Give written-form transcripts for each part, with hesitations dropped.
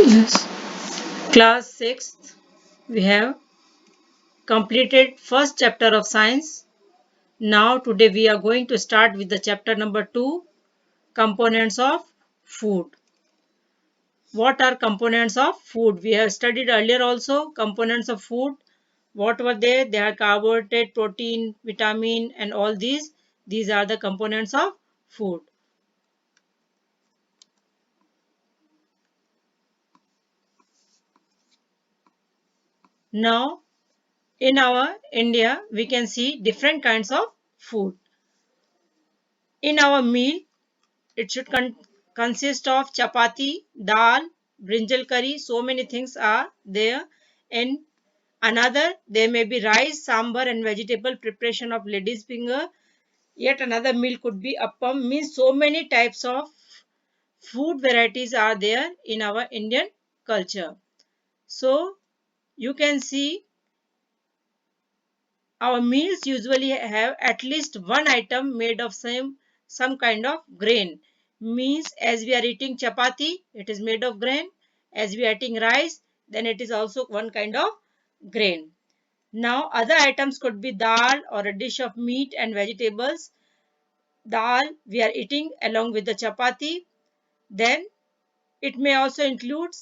Yes. Class 6th, we have completed first chapter of science. Now today we are going to start with the chapter number 2, components of food. What are components of food? We have studied earlier also components of food. What were they? They are carbohydrate, protein, vitamin and all these. These are the components of food. Now in our India we can see different kinds of food. In our meal it should consist of chapati, dal, brinjal curry. So many things are there. In another, there may be rice, sambar, and vegetable preparation of lady's finger. Yet another meal could be appam. Means so many types of food varieties are there in our Indian culture. So you can see our meals usually have at least one item made of some kind of grain. Means as we are eating chapati, it is made of grain. As we are eating rice, then it is also one kind of grain. Now other items could be dal or a dish of meat and vegetables. Dal we are eating along with the chapati. Then it may also include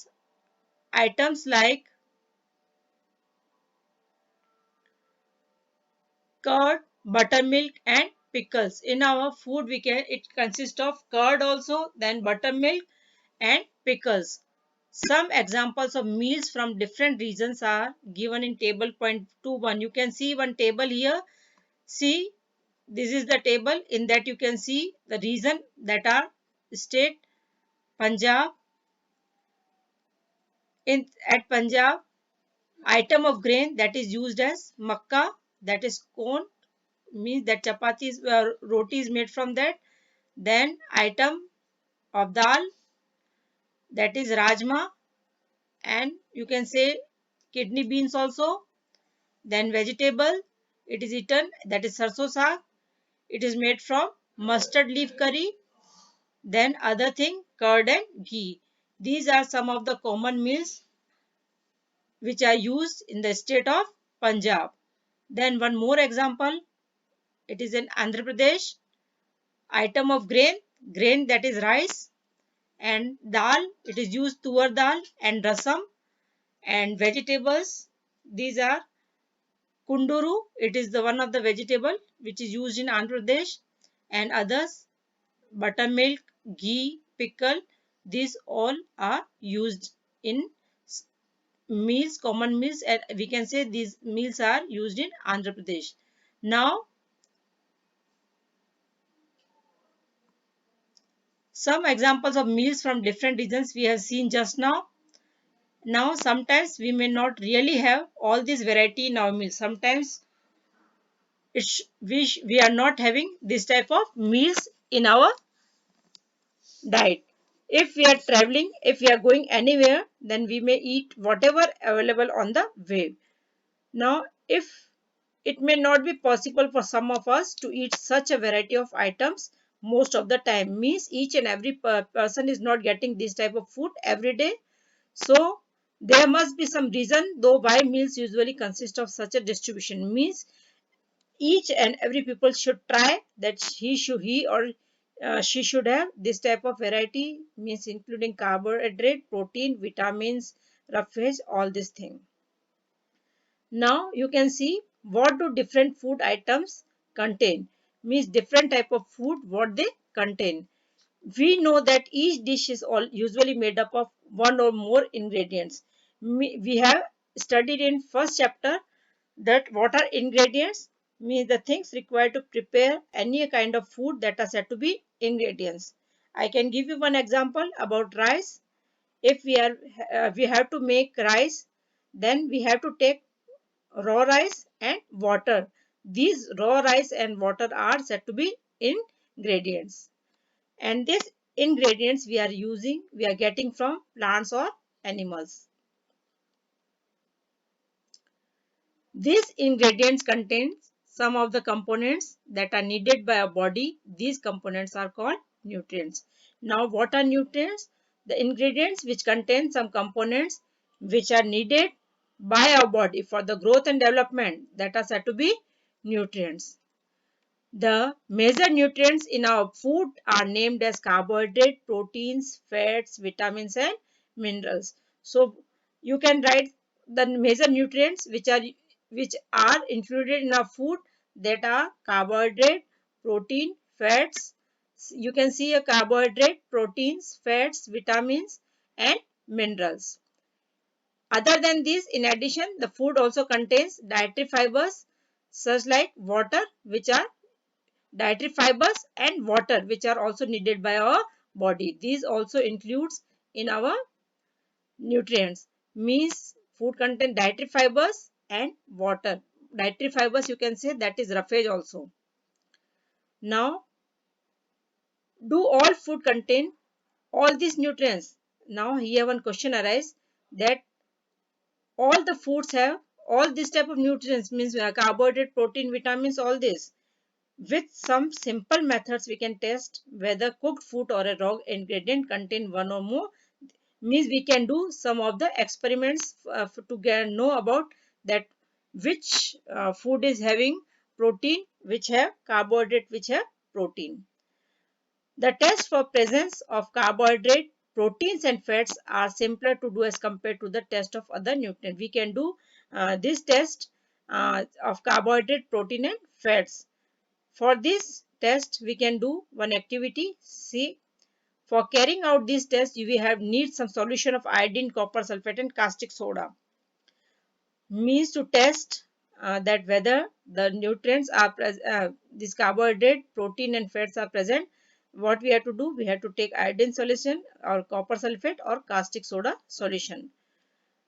items like curd, buttermilk and pickles. In our food it consists of curd also, then buttermilk and pickles. Some examples of meals from different regions are given in table point 21. You can see one table here. See, this is the table. In that you can see the region that are state Punjab. At Punjab, item of grain that is used as makka, that is corn, means that chapati roti is made from that. Then item of dal, that is rajma, and you can say kidney beans also. Then vegetable, it is eaten, that is sarso saag. It is made from mustard leaf curry. Then other thing, curd and ghee. These are some of the common meals which are used in the state of Punjab. Then one more example, it is in Andhra Pradesh. Item of grain that is rice, and dal, it is used tur dal and rasam. And vegetables, these are kunduru, it is the one of the vegetable which is used in Andhra Pradesh. And others, buttermilk, ghee, pickle, these all are used in meals, common meals, and we can say these meals are used in Andhra Pradesh. Now some examples of meals from different regions we have seen just now. Now sometimes we may not really have all this variety in our meals. Sometimes we are not having this type of meals in our diet. If we are traveling, if we are going anywhere, then we may eat whatever available on the way. Now if it may not be possible for some of us to eat such a variety of items most of the time, means each and every person is not getting this type of food every day. So there must be some reason though why meals usually consist of such a distribution. Means each and every people should try that he or she should have this type of variety, means including carbohydrate, protein, vitamins, roughage, all these things. Now you can see what do different food items contain, means different type of food what they contain. We know that each dish is all usually made up of one or more ingredients. We have studied in first chapter that what are ingredients, means the things required to prepare any kind of food that are said to be ingredients. I can give you one example about rice. If we have to make rice, then we have to take raw rice and water. These raw rice and water are said to be ingredients. And these ingredients we are getting from plants or animals. These ingredients contain some of the components that are needed by our body. These components are called nutrients. Now what are nutrients? the ingredients which contain some components which are needed by our body for the growth and development, that are said to be nutrients. The major nutrients in our food are named as carbohydrate, proteins, fats, vitamins and minerals. So you can write the major nutrients which are included in our food, that are carbohydrate, protein, fats. You can see a carbohydrate, proteins, fats, vitamins and minerals. Other than these, in addition, the food also contains dietary fibers such like water, which are dietary fibers and water which are also needed by our body. These also includes in our nutrients. Means food contain dietary fibers and water. Dietary fibers, you can say, that is roughage also. Now, do all food contain all these nutrients? Now here one question arises, that all the foods have all this type of nutrients, means carbohydrate, protein, vitamins, all this. With some simple methods, we can test whether cooked food or a raw ingredient contain one or more. Means we can do some of the experiments to know about that which food is having protein, which have carbohydrate, which have protein. The test for presence of carbohydrate, proteins and fats are simpler to do as compared to the test of other nutrients. We can do this test of carbohydrate, protein and fats. For this test, we can do one activity. See, for carrying out this test, you will have need some solution of iodine, copper sulfate and caustic soda. Means to test that whether the nutrients are this carbohydrate, protein and fats are present. What we have to do? We have to take iodine solution or copper sulfate or caustic soda solution.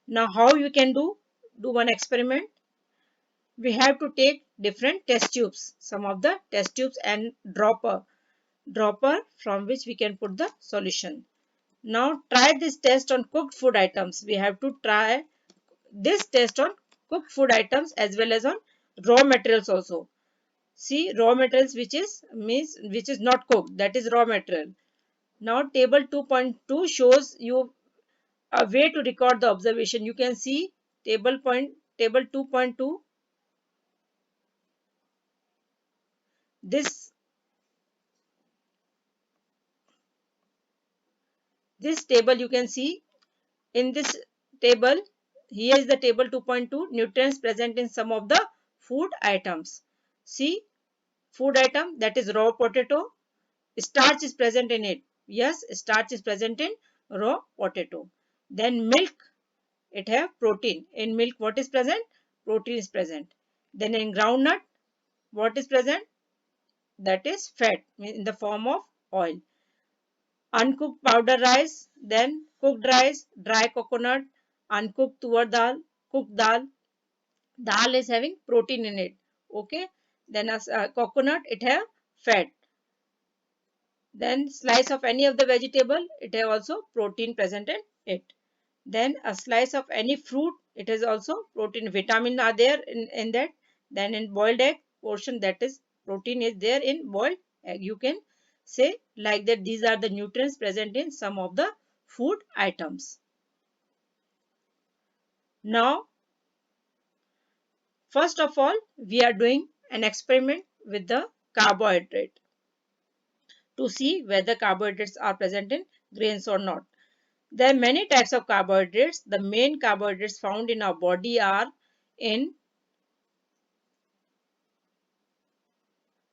Now, how you can do one experiment? We have to take different test tubes, some of the test tubes and dropper from which we can put the solution. Now try this test on cooked food items. We have to try this test on cooked food items as well as on raw materials also. See, raw materials which is means which is not cooked, that is raw material. Now table 2.2 shows you a way to record the observation. You can see table 2.2. This table you can see. In this table, here is the table 2.2, nutrients present in some of the food items. See, food item, that is raw potato, starch is present in it. Yes, starch is present in raw potato. Then milk, it have protein. In milk, what is present? Protein is present. Then in groundnut, what is present? That is fat in the form of oil. Uncooked powder rice, then cooked rice, dry coconut, uncooked tur dal, cooked dal. Dal is having protein in it. Okay. Then as coconut, it have fat. Then slice of any of the vegetable, it have also protein present in it. Then a slice of any fruit, it is also protein. Vitamin are there in that. Then in boiled egg portion, that is protein is there in boiled egg. You can say like that these are the nutrients present in some of the food items. Now, first of all, we are doing an experiment with the carbohydrate to see whether carbohydrates are present in grains or not. There are many types of carbohydrates. The main carbohydrates found in our body are in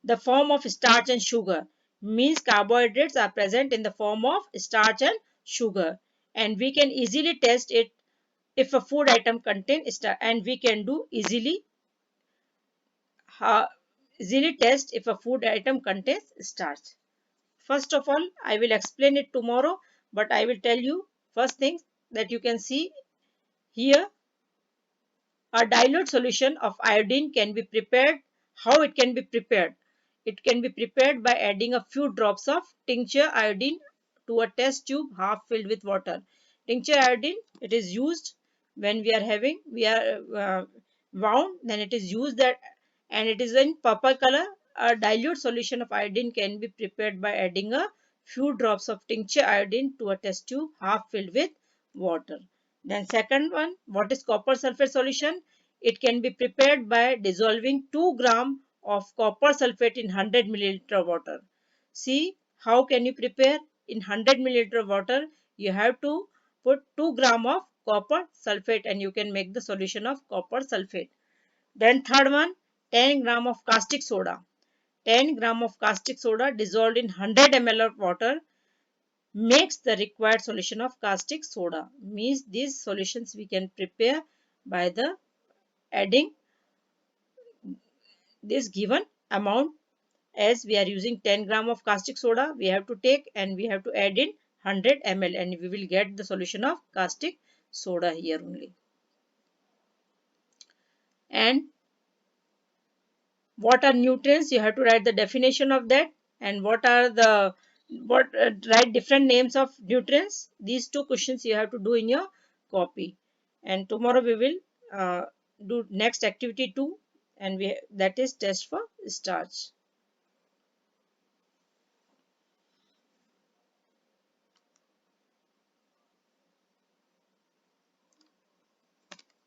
the form of starch and sugar. Means carbohydrates are present in the form of starch and sugar, and we can easily test it if a food item contains starch, and we can do uh, easily test if a food item contains starch. First of all, I will explain it tomorrow, but I will tell you first thing that you can see here. A dilute solution of iodine can be prepared. How it can be prepared? It can be prepared by adding a few drops of tincture iodine to a test tube half filled with water. Tincture iodine, it is used when we are wound, then it is used that, and it is in purple color. A dilute solution of iodine can be prepared by adding a few drops of tincture iodine to a test tube half filled with water. Then second one, what is copper sulfate solution? It can be prepared by dissolving 2 gram of copper sulfate in 100 milliliter water. See how can you prepare? In 100 milliliter water you have to put 2 gram of copper sulfate and you can make the solution of copper sulfate. Then third one, 10 gram of caustic soda. 10 gram of caustic soda dissolved in 100 ml of water makes the required solution of caustic soda. Means these solutions we can prepare by the adding this given amount. As we are using 10 gram of caustic soda, we have to take and we have to add in 100 ml and we will get the solution of caustic soda here only. And what are nutrients? You have to write the definition of that. And what are the write different names of nutrients. These two questions you have to do in your copy. And tomorrow we will do next activity 2, and we that is test for starch.